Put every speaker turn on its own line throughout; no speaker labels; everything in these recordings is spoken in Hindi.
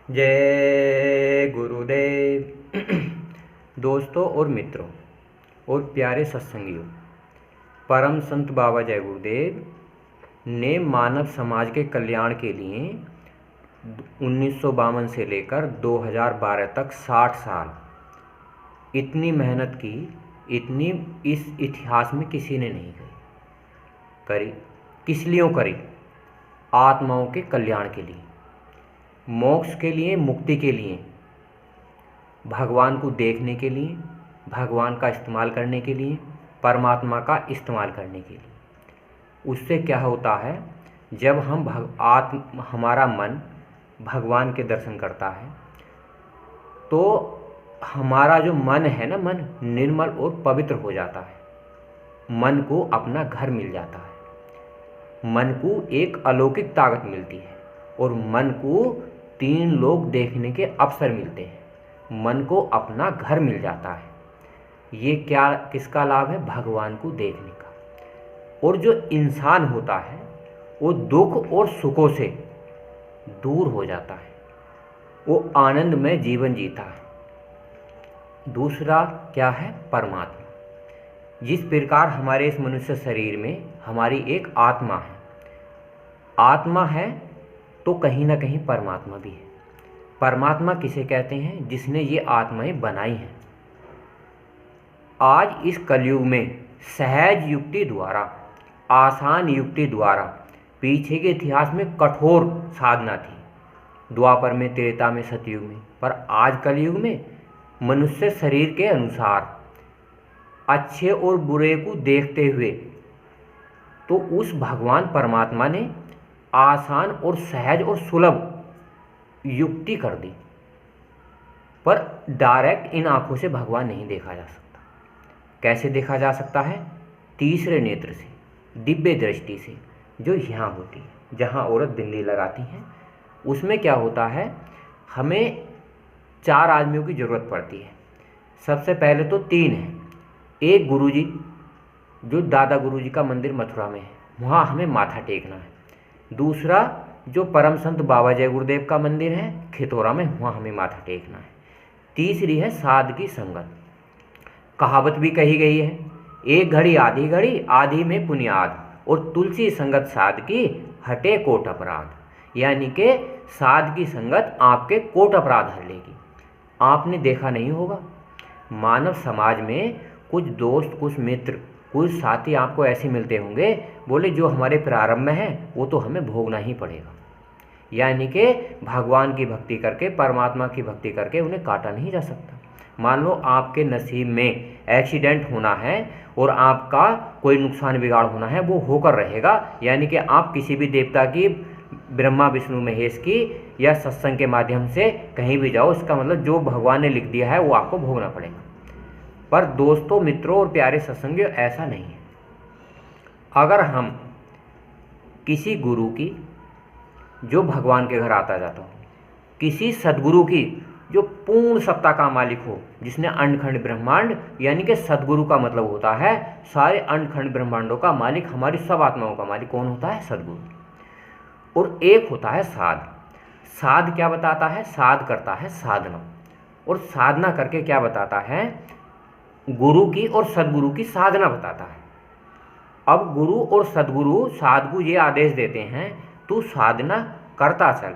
जय गुरुदेव। दोस्तों और मित्रों और प्यारे सत्संगियों, परम संत बाबा जय गुरुदेव ने मानव समाज के कल्याण के लिए 1952 से लेकर 2012 तक 60 साल इतनी मेहनत की, इतनी इस इतिहास में किसी ने नहीं करी। किस लिए करी? आत्माओं के कल्याण के लिए, मोक्ष के लिए, मुक्ति के लिए, भगवान को देखने के लिए, भगवान का इस्तेमाल करने के लिए, परमात्मा का इस्तेमाल करने के लिए। उससे क्या होता है, जब हम हमारा मन भगवान के दर्शन करता है तो हमारा जो मन है ना, मन निर्मल और पवित्र हो जाता है। मन को अपना घर मिल जाता है, मन को एक अलौकिक ताकत मिलती है और मन को 3 लोग देखने के अवसर मिलते हैं। मन को अपना घर मिल जाता है। ये क्या, किसका लाभ है? भगवान को देखने का। और जो इंसान होता है वो दुख और सुखों से दूर हो जाता है, वो आनंद में जीवन जीता है। दूसरा क्या है? परमात्मा। जिस प्रकार हमारे इस मनुष्य शरीर में हमारी एक आत्मा है, आत्मा है तो कहीं ना कहीं परमात्मा भी है। परमात्मा किसे कहते हैं? जिसने ये आत्माएं बनाई हैं। आज इस कलयुग में सहज युक्ति द्वारा, आसान युक्ति द्वारा, पीछे के इतिहास में कठोर साधना थी, द्वापर में, त्रेता में, सतयुग में, पर आज कलयुग में मनुष्य शरीर के अनुसार अच्छे और बुरे को देखते हुए तो उस भगवान परमात्मा ने आसान और सहज और सुलभ युक्ति कर दी। पर डायरेक्ट इन आंखों से भगवान नहीं देखा जा सकता। कैसे देखा जा सकता है? तीसरे नेत्र से, दिव्य दृष्टि से, जो यहाँ होती है, जहाँ औरत बिंदी लगाती हैं। उसमें क्या होता है, हमें 4 आदमियों की ज़रूरत पड़ती है। सबसे पहले तो 3 हैं। एक गुरुजी, जो दादा गुरुजी का मंदिर मथुरा में है, वहाँ हमें माथा टेकना है। दूसरा जो परम संत बाबा जय गुरुदेव का मंदिर है खितौरा में, वहाँ हमें माथा टेकना है। तीसरी है साध की संगत। कहावत भी कही गई है, एक घड़ी आधी घड़ी, आधी में पुण्याद, और तुलसी संगत साध की, हटे कोट अपराध। यानी कि साध की संगत आपके कोट अपराध हर लेगी। आपने देखा नहीं होगा, मानव समाज में कुछ दोस्त, कुछ मित्र, कुछ साथी आपको ऐसे मिलते होंगे, बोले जो हमारे प्रारंभ में है वो तो हमें भोगना ही पड़ेगा। यानी कि भगवान की भक्ति करके, परमात्मा की भक्ति करके उन्हें काटा नहीं जा सकता। मान लो आपके नसीब में एक्सीडेंट होना है और आपका कोई नुकसान बिगाड़ होना है, वो होकर रहेगा। यानी कि आप किसी भी देवता की, ब्रह्मा विष्णु महेश की, या सत्संग के माध्यम से कहीं भी जाओ, इसका मतलब जो भगवान ने लिख दिया है वो आपको भोगना पड़ेगा। पर दोस्तों, मित्रों और प्यारे सत्संगियों, ऐसा नहीं है। अगर हम किसी गुरु की, जो भगवान के घर आता जाता हो, किसी सदगुरु की, जो पूर्ण सत्ता का मालिक हो, जिसने अंडखंड ब्रह्मांड, यानी कि सदगुरु का मतलब होता है सारे अंडखंड ब्रह्मांडों का मालिक, हमारी सब आत्माओं का मालिक कौन होता है? सदगुरु। और एक होता है साध। साध क्या बताता है? साध करता है साधना, और साधना करके क्या बताता है? गुरु की और सदगुरु की साधना बताता है। अब गुरु और सदगुरु साध को ये आदेश देते हैं, तू साधना करता चल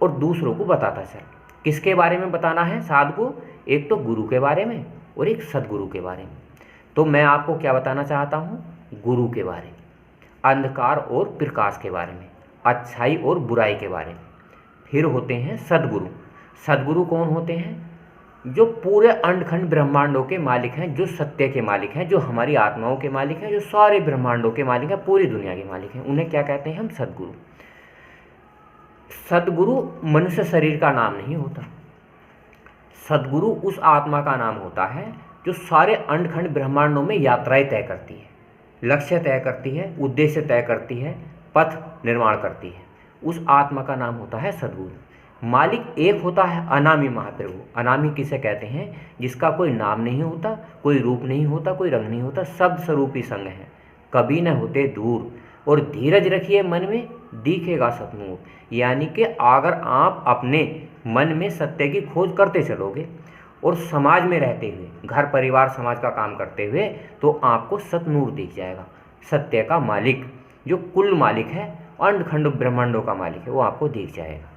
और दूसरों को बताता चल। किसके बारे में बताना है साध को? एक तो गुरु के बारे में और एक सदगुरु के बारे में। तो मैं आपको क्या बताना चाहता हूँ? गुरु के बारे में, अंधकार और प्रकाश के बारे में, अच्छाई और बुराई के बारे में। फिर होते हैं सदगुरु। सदगुरु कौन होते हैं? जो पूरे अंडखंड ब्रह्मांडों के मालिक हैं, जो सत्य के मालिक हैं, जो हमारी आत्माओं के मालिक हैं, जो सारे ब्रह्मांडों के मालिक हैं, पूरी दुनिया के मालिक हैं। उन्हें क्या कहते हैं हम? सदगुरु। सदगुरु मनुष्य शरीर का नाम नहीं होता। सदगुरु उस आत्मा का नाम होता है जो सारे अंडखंड ब्रह्मांडों में यात्राएं तय करती है, लक्ष्य तय करती है, उद्देश्य तय करती है, पथ निर्माण करती है। उस आत्मा का नाम होता है सदगुरु। मालिक एक होता है अनामी महाप्रभु। अनामी किसे कहते हैं? जिसका कोई नाम नहीं होता, कोई रूप नहीं होता, कोई रंग नहीं होता, शब्द स्वरूपी संग है, कभी न होते दूर। और धीरज रखिए मन में, दिखेगा सतनूर। यानी कि अगर आप अपने मन में सत्य की खोज करते चलोगे और समाज में रहते हुए, घर परिवार समाज का काम करते हुए, तो आपको सतनूर दिख जाएगा। सत्य का मालिक, जो कुल मालिक है, अंड खंड ब्रह्मांडों का मालिक है, वो आपको दिख जाएगा।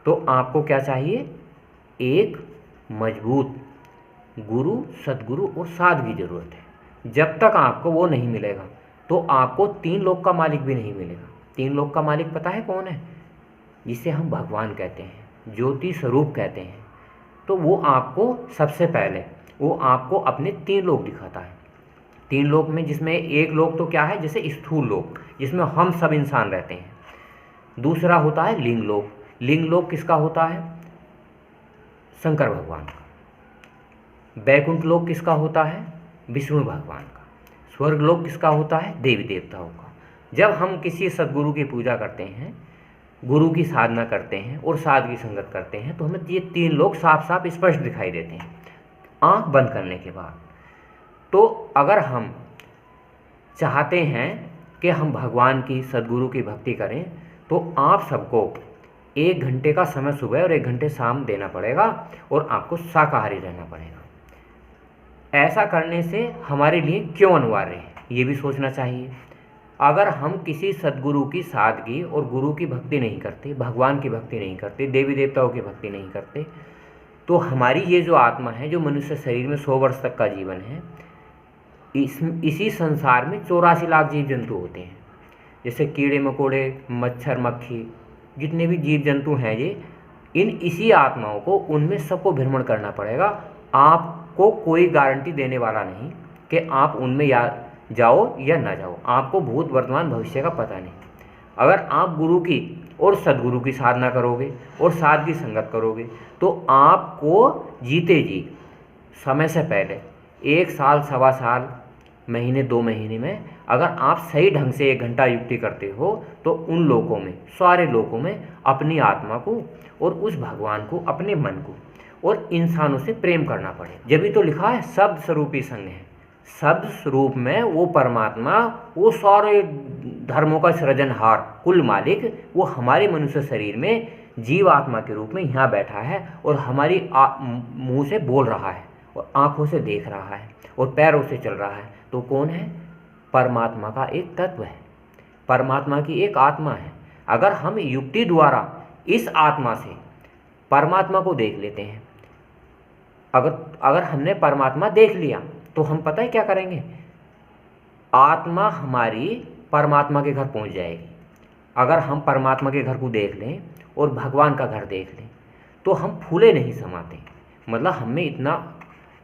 तो आपको क्या चाहिए? एक मजबूत गुरु, सद्गुरु और साध की ज़रूरत है। जब तक आपको वो नहीं मिलेगा तो आपको तीन लोक का मालिक भी नहीं मिलेगा। तीन लोक का मालिक पता है कौन है? जिसे हम भगवान कहते हैं, ज्योति स्वरूप कहते हैं। तो वो आपको सबसे पहले वो आपको अपने तीन लोक दिखाता है। तीन लोक में जिसमें एक लोक तो क्या है, जैसे स्थूल लोक, जिसमें हम सब इंसान रहते हैं। दूसरा होता है लिंग लोक। लिंग लोक किसका होता है? शंकर भगवान का। बैकुंठ लोक किसका होता है? विष्णु भगवान का। स्वर्ग लोक किसका होता है? देवी देवताओं का। जब हम किसी सद्गुरु की पूजा करते हैं, गुरु की साधना करते हैं और साध की संगत करते हैं, तो हमें ये तीन लोग साफ साफ स्पष्ट दिखाई देते हैं आंख बंद करने के बाद। तो अगर हम चाहते हैं कि हम भगवान की, सद्गुरु की भक्ति करें, तो आप सबको 1 घंटे का समय सुबह और 1 घंटे शाम देना पड़ेगा और आपको शाकाहारी रहना पड़ेगा। ऐसा करने से हमारे लिए क्यों अनिवार्य है, ये भी सोचना चाहिए। अगर हम किसी सद्गुरु की सादगी और गुरु की भक्ति नहीं करते, भगवान की भक्ति नहीं करते, देवी देवताओं की भक्ति नहीं करते, तो हमारी ये जो आत्मा है, जो मनुष्य शरीर में 100 वर्ष तक का जीवन है, इसी संसार में 84 लाख जीव जंतु होते हैं। जैसे कीड़े मकोड़े, मच्छर मक्खी, जितने भी जीव जंतु हैं ये, इन इसी आत्माओं को उनमें सबको भ्रमण करना पड़ेगा। आपको कोई गारंटी देने वाला नहीं कि आप उनमें या जाओ या ना जाओ। आपको भूत वर्तमान भविष्य का पता नहीं। अगर आप गुरु की और सद्गुरु की साधना करोगे और साध की संगत करोगे, तो आपको जीते जी समय से पहले 1 साल, सवा साल, महीने, 2 महीने में अगर आप सही ढंग से 1 घंटा युक्ति करते हो, तो उन लोगों में, सारे लोगों में अपनी आत्मा को और उस भगवान को, अपने मन को और इंसानों से प्रेम करना पड़े। जब भी तो लिखा है शब्द स्वरूपी संग है। शब्द स्वरूप में वो परमात्मा, वो सारे धर्मों का सृजनहार, कुल मालिक, वो हमारे मनुष्य शरीर में जीव आत्मा के रूप में यहाँ बैठा है और हमारी मुंह से बोल रहा है और आँखों से देख रहा है और पैरों से चल रहा है। तो कौन है? परमात्मा का एक तत्व है, परमात्मा की एक आत्मा है। अगर हम युक्ति द्वारा इस आत्मा से परमात्मा को देख लेते हैं, अगर हमने परमात्मा देख लिया, तो हम पता है क्या करेंगे? आत्मा हमारी परमात्मा के घर पहुंच जाएगी। अगर हम परमात्मा के घर को देख लें और भगवान का घर देख लें, तो हम फूले नहीं समाते। मतलब हमें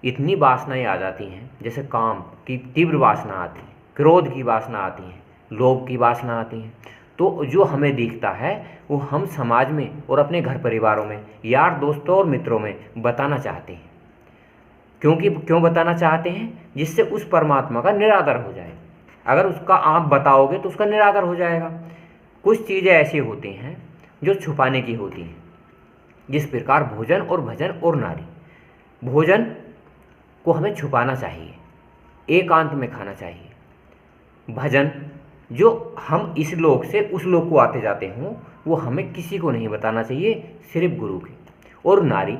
इतनी वासनाएं आ जाती हैं, जैसे काम की तीव्र वासना आती है, क्रोध की वासना आती है, लोभ की वासना आती है। तो जो हमें दिखता है वो हम समाज में और अपने घर परिवारों में, यार दोस्तों और मित्रों में बताना चाहते हैं। क्यों बताना चाहते हैं? जिससे उस परमात्मा का निरादर हो जाए। अगर उसका आप बताओगे तो उसका निरादर हो जाएगा। कुछ चीज़ें ऐसी होती हैं जो छुपाने की होती हैं, जिस प्रकार भोजन और भजन और नारी। भोजन को हमें छुपाना चाहिए, एकांत में खाना चाहिए। भजन, जो हम इस लोक से उस लोक को आते जाते हों, वो हमें किसी को नहीं बताना चाहिए, सिर्फ गुरु के। और नारी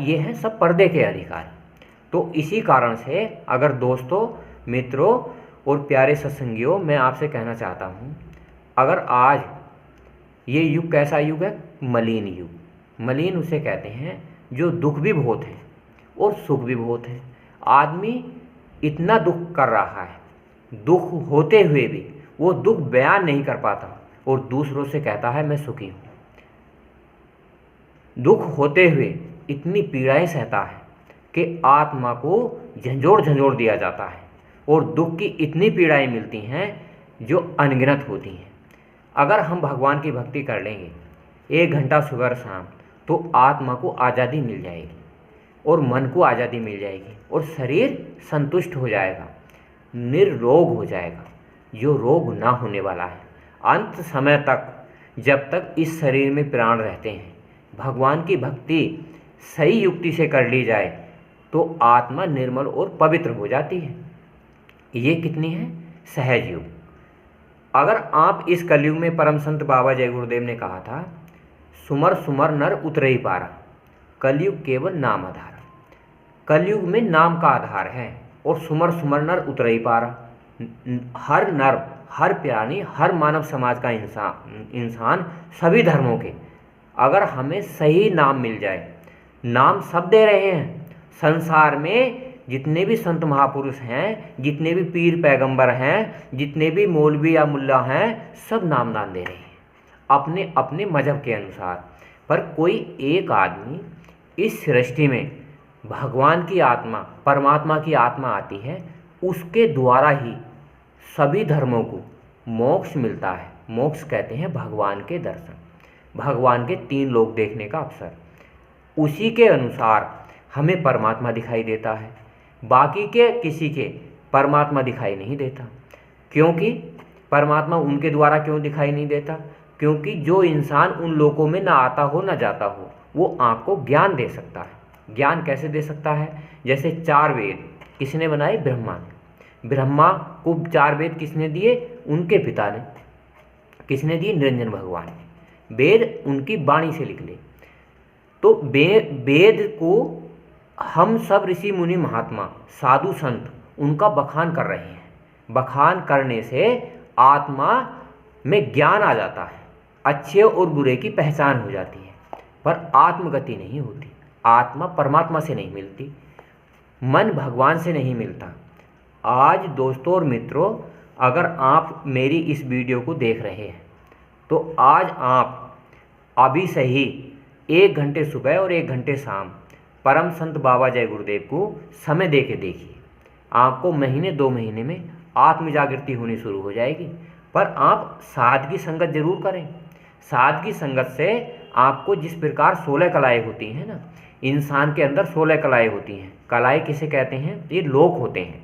ये हैं सब पर्दे के अधिकारी। तो इसी कारण से अगर दोस्तों, मित्रों और प्यारे सत्संगियों, मैं आपसे कहना चाहता हूँ, अगर आज ये युग कैसा युग है? मलिन युग। मलिन उसे कहते हैं जो दुख भी बहुत है और सुख भी बहुत है। आदमी इतना दुख कर रहा है, दुख होते हुए भी वो दुख बयान नहीं कर पाता और दूसरों से कहता है मैं सुखी हूँ। दुख होते हुए इतनी पीड़ाएं सहता है कि आत्मा को झंझोड़ दिया जाता है और दुख की इतनी पीड़ाएं मिलती हैं जो अनगिनत होती हैं। अगर हम भगवान की भक्ति कर लेंगे 1 घंटा सुबह और शाम, तो आत्मा को आज़ादी मिल जाएगी और मन को आज़ादी मिल जाएगी और शरीर संतुष्ट हो जाएगा, निर्रोग हो जाएगा, जो रोग ना होने वाला है। अंत समय तक, जब तक इस शरीर में प्राण रहते हैं, भगवान की भक्ति सही युक्ति से कर ली जाए तो आत्मा निर्मल और पवित्र हो जाती है। ये कितनी है? सहज योग। अगर आप इस कलयुग में, परम संत बाबा जय गुरुदेव ने कहा था, सुमर सुमर नर उतरई पारा, कलयुग केवल नाम आधार। कलयुग में नाम का आधार है, और सुमर सुमर नर उतरई पारा। हर नर, हर प्राणी, हर मानव समाज का इंसान सभी धर्मों के, अगर हमें सही नाम मिल जाए, नाम सब दे रहे हैं संसार में, जितने भी संत महापुरुष हैं, जितने भी पीर पैगंबर हैं, जितने भी मौलवी या मुल्ला हैं, सब नामदान दे रहे हैं अपने अपने मजहब के अनुसार। पर कोई एक आदमी इस सृष्टि में भगवान की आत्मा, परमात्मा की आत्मा आती है, उसके द्वारा ही सभी धर्मों को मोक्ष मिलता है। मोक्ष कहते हैं भगवान के दर्शन, भगवान के 3 लोक देखने का अवसर। उसी के अनुसार हमें परमात्मा दिखाई देता है, बाकी के किसी के परमात्मा दिखाई नहीं देता। क्योंकि परमात्मा उनके द्वारा क्यों दिखाई नहीं देता? क्योंकि जो इंसान उन लोकों में ना आता हो ना जाता हो, वो आपको ज्ञान दे सकता है। ज्ञान कैसे दे सकता है? जैसे 4 वेद किसने बनाए? ब्रह्मा ने। ब्रह्मा को 4 वेद किसने दिए? उनके पिता ने। किसने दिए? निरंजन भगवान ने। वेद उनकी वाणी से निकले। तो वेद को हम सब ऋषि मुनि महात्मा साधु संत उनका बखान कर रहे हैं। बखान करने से आत्मा में ज्ञान आ जाता है, अच्छे और बुरे की पहचान हो जाती है, पर आत्मगति नहीं होती। आत्मा परमात्मा से नहीं मिलती, मन भगवान से नहीं मिलता। आज दोस्तों और मित्रों, अगर आप मेरी इस वीडियो को देख रहे हैं तो आज आप अभी से ही 1 घंटे सुबह और 1 घंटे शाम परम संत बाबा जय गुरुदेव को समय दे के देखिए। आपको महीने 2 महीने में आत्म जागृति होनी शुरू हो जाएगी। पर आप साधकी संगत जरूर करें। साधकी संगत से आपको जिस प्रकार 16 कलाएँ होती हैं ना, इंसान के अंदर 16 कलाएँ होती हैं। कलाएँ किसे कहते हैं? ये लोक होते हैं।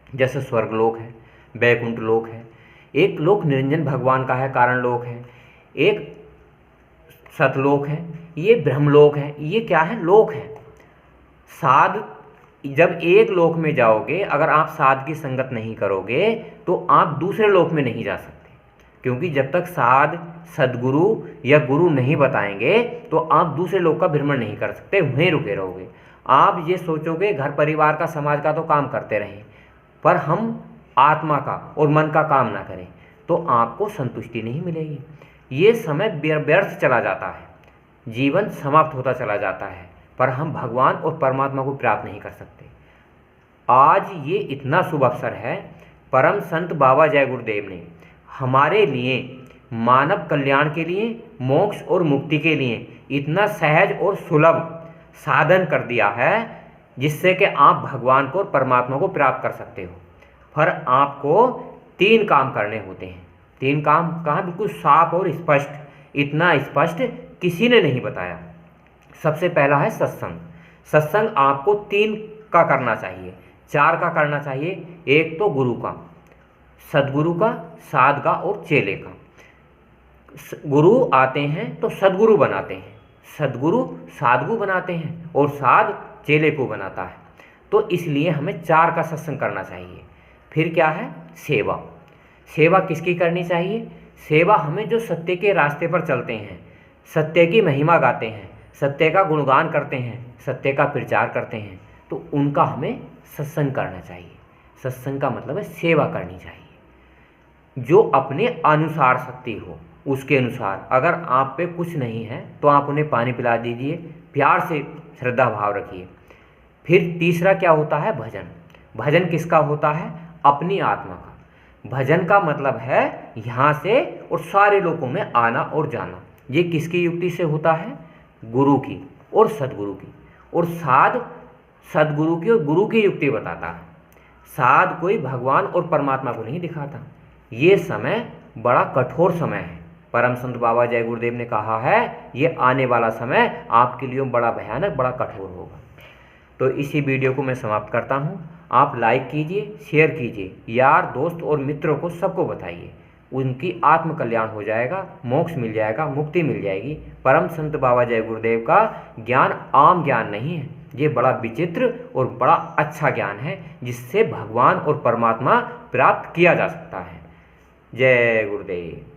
जैसे स्वर्ग लोक है, बैकुंठ लोक है, एक लोक निरंजन भगवान का है, कारण लोक है, एक सतलोक है, ये ब्रह्मलोक है। ये क्या है? लोक है। साध जब एक लोक में जाओगे, अगर आप साध की संगत नहीं करोगे तो आप दूसरे लोक में नहीं जा सकते। क्योंकि जब तक साध, सदगुरु या गुरु नहीं बताएंगे तो आप दूसरे लोक का भ्रमण नहीं कर सकते, वहीं रुके रहोगे। आप ये सोचोगे घर परिवार का, समाज का तो काम करते रहें, पर हम आत्मा का और मन का काम ना करें, तो आपको संतुष्टि नहीं मिलेगी। ये समय व्यर्थ चला जाता है, जीवन समाप्त होता चला जाता है, पर हम भगवान और परमात्मा को प्राप्त नहीं कर सकते। आज ये इतना शुभ अवसर है, परम संत बाबा जय गुरुदेव ने हमारे लिए, मानव कल्याण के लिए, मोक्ष और मुक्ति के लिए इतना सहज और सुलभ साधन कर दिया है, जिससे कि आप भगवान को और परमात्मा को प्राप्त कर सकते हो। पर आपको 3 काम करने होते हैं। 3 काम कहाँ? बिल्कुल साफ और स्पष्ट। इतना स्पष्ट किसी ने नहीं बताया। सबसे पहला है सत्संग। सत्संग आपको 3 का करना चाहिए, 4 का करना चाहिए। एक तो गुरु का, सदगुरु का, साध का और चेले का। गुरु आते हैं तो सदगुरु बनाते हैं, सदगुरु साधगु बनाते हैं, और साध चेले को बनाता है। तो इसलिए हमें 4 का सत्संग करना चाहिए। फिर क्या है? सेवा। सेवा किसकी करनी चाहिए? सेवा हमें जो सत्य के रास्ते पर चलते हैं, सत्य की महिमा गाते हैं, सत्य का गुणगान करते हैं, सत्य का प्रचार करते हैं, तो उनका हमें सत्संग करना चाहिए। सत्संग का मतलब है सेवा करनी चाहिए। जो अपने अनुसार शक्ति हो, उसके अनुसार। अगर आप पे कुछ नहीं है तो आप उन्हें पानी पिला दीजिए, प्यार से श्रद्धा भाव रखिए। फिर तीसरा क्या होता है? भजन। भजन किसका होता है? अपनी आत्मा का। भजन का मतलब है यहाँ से और सारे लोगों में आना और जाना। ये किसकी युक्ति से होता है? गुरु की और सदगुरु की। और साध सदगुरु की और गुरु की युक्ति बताता है। साध कोई भगवान और परमात्मा को नहीं दिखाता। ये समय बड़ा कठोर समय है। परम संत बाबा जय गुरुदेव ने कहा है, ये आने वाला समय आपके लिए बड़ा भयानक, बड़ा कठोर होगा। तो इसी वीडियो को मैं समाप्त करता हूँ। आप लाइक कीजिए, शेयर कीजिए, यार दोस्त और मित्रों को सबको बताइए। उनकी आत्म कल्याण हो जाएगा, मोक्ष मिल जाएगा, मुक्ति मिल जाएगी। परम संत बाबा जय गुरुदेव का ज्ञान आम ज्ञान नहीं है, ये बड़ा विचित्र और बड़ा अच्छा ज्ञान है, जिससे भगवान और परमात्मा प्राप्त किया जा सकता है। जय गुरुदेव।